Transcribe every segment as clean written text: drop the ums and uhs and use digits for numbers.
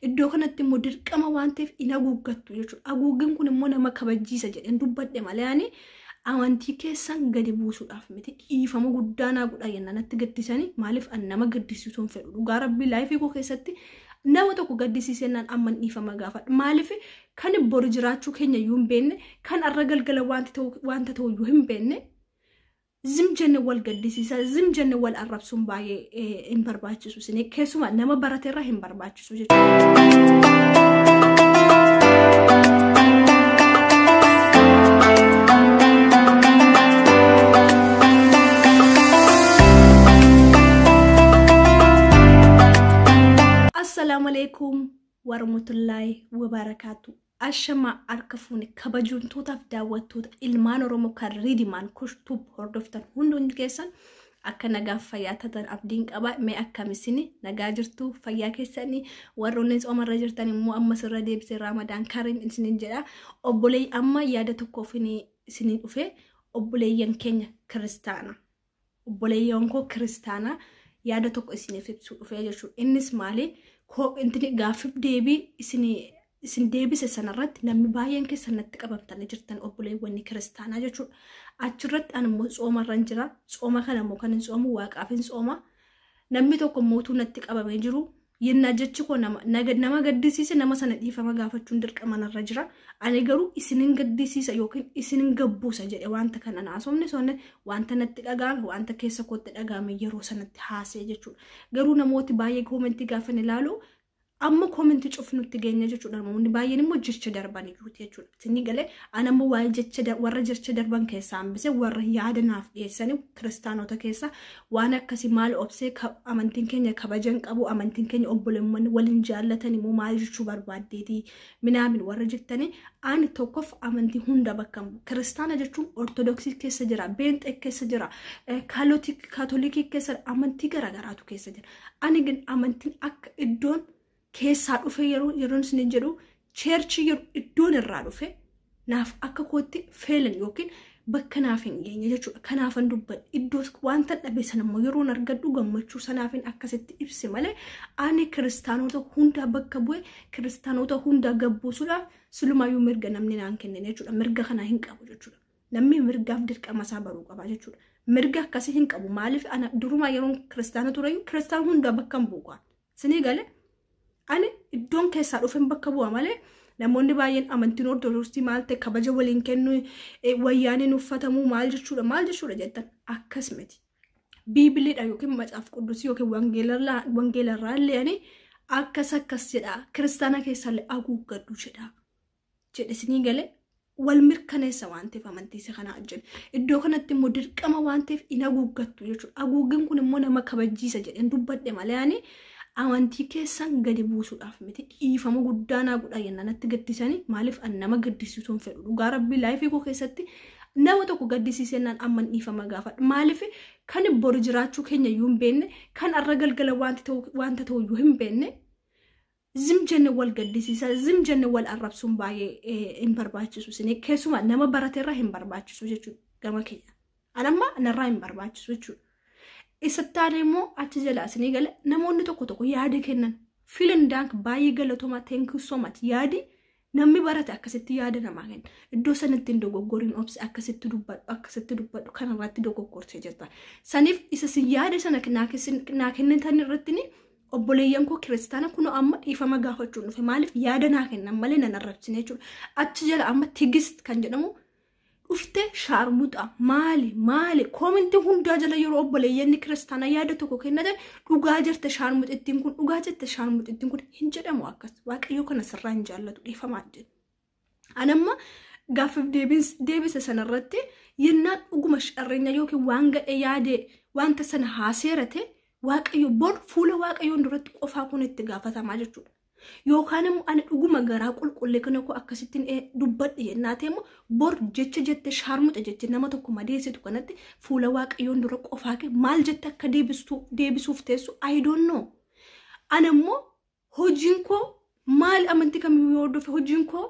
iddoo kanatti immoo dirqama waan ta'eef hin haguuggattu jechuudha. Haguuggin kun immoo nama kabajiisa jedheen dubbadhe malee ani amantii keessan gadi buusuudhaaf miti dhiifama guddaa naa godhaa yennaan natti gaddisanii maaliif an nama gaddisiisuun fedhu dhugaa rabbii laayifii koo keessatti nama tokko gaddisiisennaan amman dhiifama gaafadha maaliif kan boru jiraachuu keenya iyyuu hin beekne kan arra galgala wanta ta'u iyyuu hin beekne zim jenne wal gaddisiisa zim jenne wal arrabsuun baay'ee hin barbaachisu isin keessumaa nama barateerraa hin barbaachisu jechuudha. Assalamu alaikum warahmatullahi wabarakatuh. Ashama arkafuni kabajun tutaf daawwattoota ilmaan Oromoo kan riidimaan kushtuub hordoftan hunduun keessan akka nagaa fayyaa taatan abdiin qaba. Mee akkamisini nagaa jirtu fayyaa keessanii warroonni soomarra jirtan immoo amma sirra deebisee Ramadaan Kariim isiniin jedha. Obboleeyyi amma yaada tokkoof isiniin dhufe obboleeyyan keenya kiristaana. Obboleeyyan koo kiristaana yaada tokko isiniif ibsu dhufe jechuudha. Innis maali? Intini gaafif deebii isin deebise sanarratti namni baay'een keessan natti qabamtanii jirtan obboleewwan kiristaanaa jechuudha. Achirratti ani immoo soomarra jira. Sooma kana immoo kan hin soomu waaqaaf hin sooma. Namni tokko mootuu natti qabamee jiru. Yennaa jechi koo nama gaddisiise nama sana dhiifama gaafachuun dirqama narra jira. Ani garuu isinin gaddisiisa yookiin isinin gabbuusa jedhe wanta kana naasomne sonne wanta natti dhagaame wanta keessa kootti dhagaame yeroo sanatti haasee jechuudha. Garuu namooti baay'ee koomentii gaafan ilaalu amma koomentii cufnutti geenya jechuudha. Namoonni baay'een immoo jecha darban iyyuuti jechuudha. Isinii galee ani ammoo waa'ee jecha warra jecha darban keessaa hambise warra yaada naaf dhiyeessanii kiristaanota keessaa waan akkasii maal obsee amantiin keenya kabajan qabu amantiin keenya obboleewwan waliin jaallatan immoo maal jechuu barbaaddeetii minaamin warra jettanii ani tokkoof amantii hunda bakka bu'u. Kiristaana jechuun ortodoksii keessa jira, beenxee keessa jira, kaatolikii keessa amantii garaagaraatu keessa jira. Ani ግን amantiin akka iddoon keessaa dhufe yeroon isin jedhu cheerchi iddoon irraa dhufe naaf akka kootti feelan yookiin bakka naaf hin geenye jechuudha. Kanaafan dubbadhe iddoo wanta dhabe sana immoo yeroon argadhu gammachuu sanaafin akkasitti ibsi malee ani kiristaanota hunda bakka bu'e kiristaanota hunda gabbuusuudhaaf sulumaayyuu mirga namni naan kenne jechuudha. Mirga kana hin qabu jechuudha. Namni mirgaaf dirqama isaa baruu qaba jechuudha. Mirga akkasii hin qabu maaliif ana durumaa yeroon kiristaana tureyyuu kiristaan hunda bakka hin bu'u. Isinii galee ani iddoon keessaa dhufen bakka bu'a malee namoonni baay'een amantiin ortodoksii maal ta'e kabaja waliin kennu wayyaaniin uffatamuu maal jechuudha jettan akkas miti. Biibiliidha yookiin macaaf quddusii yookiin wangeelarraa illee akkas jedha kiristaana keessallee haguuggadhu jedhe isinii galee wal mirkaneessa waan ta'eef amantiisa kana ajjan iddoo kanatti immoo dirqama waan ta'eef hin haguuggattu jechuudha. Haguuggin kun immoo nama kabajiisa jedheen dubbadhe malee ani amantii keessan gadi buusuudhaaf miti dhiifama guddaa naa godhaa yennaan natti gaddisanii maaliif an nama gaddisiisuun fedhu dhugaa rabbii laayifii koo keessatti nama tokko gaddisiisennaan amman dhiifama gaafadha maaliif kan boru jiraachuu keenya iyyuu hin beekne kan arra galgala wanta ta'u iyyuu hin beekne zim jenne wal gaddisiisa zim jenne wal arrabsuun baay'ee hin barbaachisu isin keessumaa nama barateerraa hin barbaachisu jechuudha gama keenya anamma narraa hin barbaachisu jechuudha. Isattaane immoo achi jala isinii gala namoonni tokko yaada kennan filan dank baay'ee galatooma thank you so much yaadi namni barate akkasitti yaada namaa kenna iddoo sanatti hin dogoggoriin obsi akkasitti dubbadhu kanarratti dogoggortee jirta saniif isa sin yaada sana naa kennitan irratti obboleeyyan koo kiristaana kun amma dhiifama gaafachuun dhufe maaliif yaada naa kennan malee nan arrabsine jechuudha. Achi jala amma tigist kan jedhamu dhufte shaarmuxa maali koomentii hundaa jala yeroo obboleeyyanni kiristaana yaada tokko kennatan dhugaa jirte shaarmuxittiin kun dhugaa jirte shaarmuxittiin kun hin jedhamu akkas waaqayyo kana sirraa hin jaallatu dhiifamaa jedhu. Anamma gaafif deebise sanarratti yennaan dhuguma sharreenya yookiin waan gadhe yaade wanta sana haaseerate waaqayyo bor fuula waaqayyoon duratti qofaa kun itti gaafatamaa jechuudha. Yookaan immoo ani dhuguma garaa qulqullee kana ko akkasittiin dubbadhe yennaatee immoo bor jecha jette shaarmuxa jecha nama tokko madeessitu kanatti fuula waaqayyoon dura qofaa kee maal jette akka deebisuuf teessu I don't know. Ani immoo hojiin koo maal amantii kamiyyuu yoo dhufe hojiin koo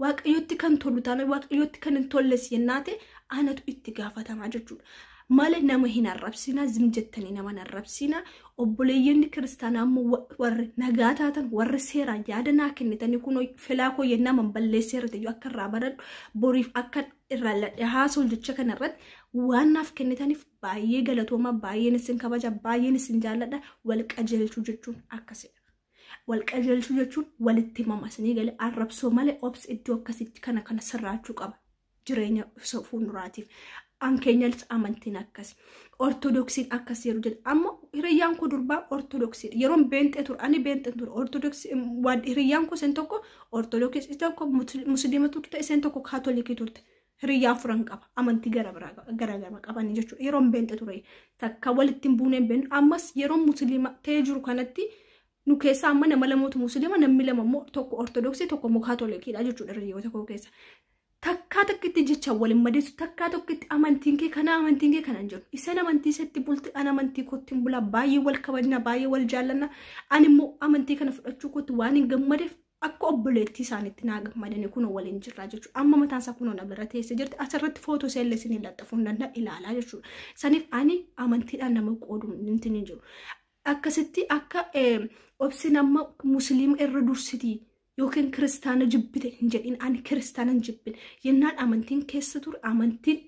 waaqayyotti kan tolu taana waaqayyotti kan hin tolles yennaate anatu itti gaafatamaa jechuudha. malee nama hin arrabsina zimjettanii nama hin arrabsina obboleeyyanni kiristaanaa ammoo warri nagaa taatan warri seeraan yaada naa kennitanii kun filaa koo yennaa man balleesseera ta'uu akka irraa baradhu boriif akka irraa ladhe haasoo jecha kanarratti waan naaf kennitaniif baay'ee galatooma baay'een isin kabaja baay'een isin jaalladha wal qajeelchuu jechuun akkasidha. Wal qajeelchuu jechuun walitti himamasanii galee arrabsoo malee obs iddoo akkasitti kana sirraachuu qaba jireenya fuulduraatiif. Ankeenyalti amantiin akkas ortodoksiin akkas yeroo jedhu amma hiriyyaan koo durbaa ortodoksii yeroon beentee ture ani beentee ture ortodoksii hiriyyaan koo sen tokko ortodoksii tokko musliima turte sen tokko kaatolikii turte hiriyyaa furan qaba amantii gara qabanii jechuudha yeroon beentee ture takka walitti hin buuneen beennu ammas yeroon musliima ta'ee jiru kanatti nu keessa amma nama lamootu musliima namni lama immoo tokko ortodoksii tokko immoo kaatolikiidha jechuudha hiriyyoota koo keessa. Takkaa tokkitti jecha waliin madeessu takkaa tokkitti amantiin kee kana hin jiru isaan amantii setti bulti an amantii kootti bulaa baay'ee wal kabajna baay'ee wal jaallanna ani immoo amantii kana fudhachuu kootti waan hin gammadeef akka obboleettii isaaniitti naa gammadanii kun waliin jirra jechuudha amma mataan isaa kun ona bira teessee jirti asirratti footoo seellee isin laxxafuu hin danda'a ilaalaa jechuudha saniif ani amantiidhaan nama qoodu hin jiru akkasitti akka obsi nama musliima irra dursitii. Yookiin kiristaana jibbite hin jedhin ani kiristaana hin jibbin yennaan amantiin keessa ture amantiin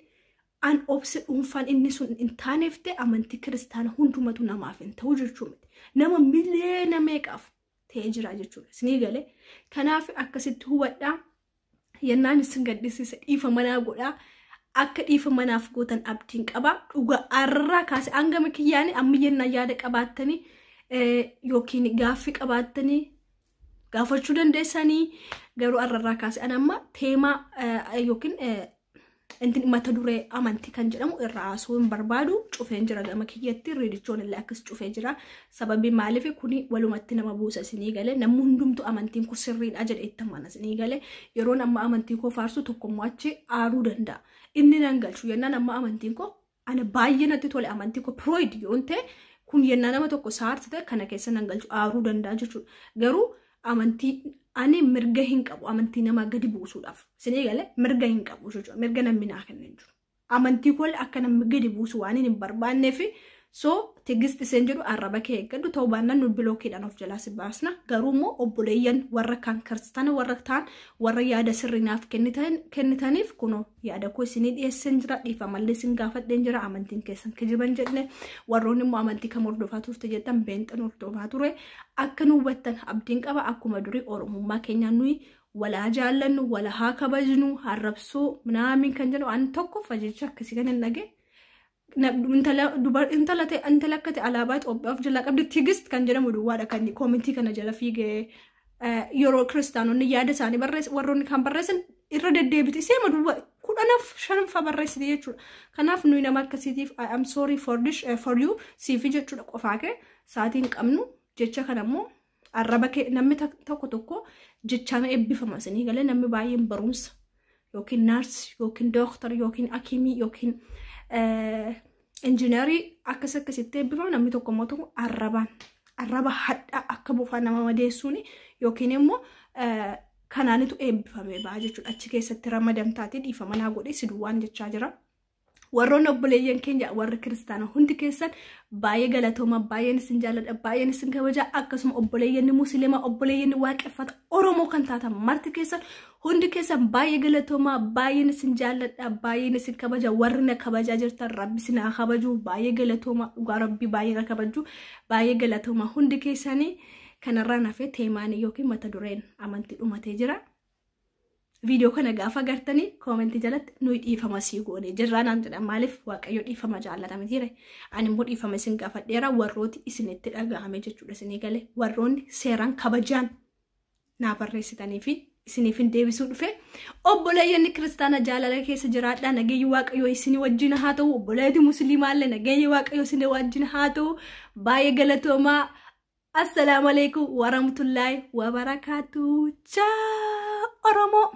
an obse dhuunfaan inni sun hin taaneefte amantii kiristaana hundumatu namaaf hin ta'u jechuudha nama miliyoona meeqaaf ta'ee jira jechuudha isinii galee kanaaf akkasitti hubadhaa yennaan isin gaddisiisa dhiifa manaa godhaa akka dhiifa manaaf gootan abdiin qaba dhuga arraa kaase hangama kiyyaanii amma yennaa yaada qabaattanii yookiin gaaffii qabaattanii gaafachuu dandeessanii garuu arrarraa kaase anamma teemaa yookiin inti mata duree amantii kan jedhamu irraa haasoo hin barbaadu cufeen jira gama kiyyatti reedichoon illee akkas cufee jira sababii maaliif kuni walumatti nama buusa isinii galee namni hundumtu amantiin kun sirriidha jedhee itti amana isinii galee yeroon amma amantii koo faarsu tokkommoo achi aaruu danda'a inni nan galchu yennaan amma amantiin koo ana baay'ee natti tole amantii koo pirooyid yoon ta'e kun yennaa nama tokko saarti ta'e kana keessa nan galchu aaruu danda'a jechuudha garuu amantii ani mirga hin qabu amantii nama gadi buusuudhaaf isinii galee mirga hin qabu jechuudha mirga namni naa kennan jiru amantii koo akka namni gadi buusu waan hin barbaanneef so tigist isen jedhu arraba kee eeggadhu ta'uu baannaan nu bilookiidhaan of jalaa si baasna garuu immoo obboleeyyan warra kan kiristaana warra ta'an warra yaada sirriinaaf kennitaniif kunoo yaada koo isinii dhiyeessan jira dhiifamallee isin gaafadheen jira amantiin keessan kijiban jedhne warroonni immoo amantii kam hordofaa turte jedhan beenxan hordofaa ture akka nu hubattan abdiin qaba akkuma durii oromummaa keenyaan nuyi wala jaallannu wala haa kabajnu harrabsuu minaamin kan jedhu an tokko fajicha akkasii kan hin dhage intala akkate alaabaa Itoophiyaaf jala qabdi tigist kan jedhamu duwwaadha kan koomentii kana jala fiigee yeroo kiristaanonni yaada isaanii warroonni kan barreessan irra deddeebiti seema duwwaa 15 barreessite jechuudha kanaaf nuyi nama akkasiitiif I am sorry for you siifi jechuudha qofaa kee saatiin qabnu jecha kanammoo arraba kee namni tokko jechaan eebbifama isinii galee namni baay'een barumsa yookiin naarsi yookiin dooktar yookiin akimii yookiin injineerii akkasitti eebbifamu namni tokko immoo arraba hadhaa akka buufaa nama madeessuuni yookiin immoo kanaanitu eebbifame ba'a jechuudha achi keessatti ramadamtaati dhiifama naa godhe si duwwaan jechaa jira warroonni obboleeyyan keenya warri kiristaana hundi keessan baay'ee galatooma baay'een isin jaalladha baay'een isin kabaja akkasuma obboleeyyanni musliima obboleeyyanni waaqeffata oromoo kan taatan marti keessan hundi keessan baay'ee galatooma baay'een isin jaalladha baay'een isin kabaja warri na kabajaa jirtan rabbi isin haa kabaju baay'ee galatooma dhugaa rabbi baay'ee na kabaju baay'ee galatooma hundi keessanii kanarraa nafee teemaanii yookiin mata dureen amantii dhumatee jira. Video kana gaafa gartanii koomentii jalatti nuyi dhiifama sii goone jirraanaan jedha maaliif waaqayyo dhiifama jaallatame jire ani immoo dhiifama isin gaafadheera warrooti isinitti dhagahame jechuudha isinii galee warroonni seeraan kabajaan naa barreessitanii fi isiniif hin deebisuu dhufe obboleeyyanni kiristaana jaalala keessa jiraadha nageenyi waaqayyo isinii wajjin haa ta'u obboleetti musliimaallee nageenyi waaqayyo isinii wajjin haa ta'u baay'ee galatoomaa assalamu alaikum warahmatullahi wabarakatuh. Ciao Oromo.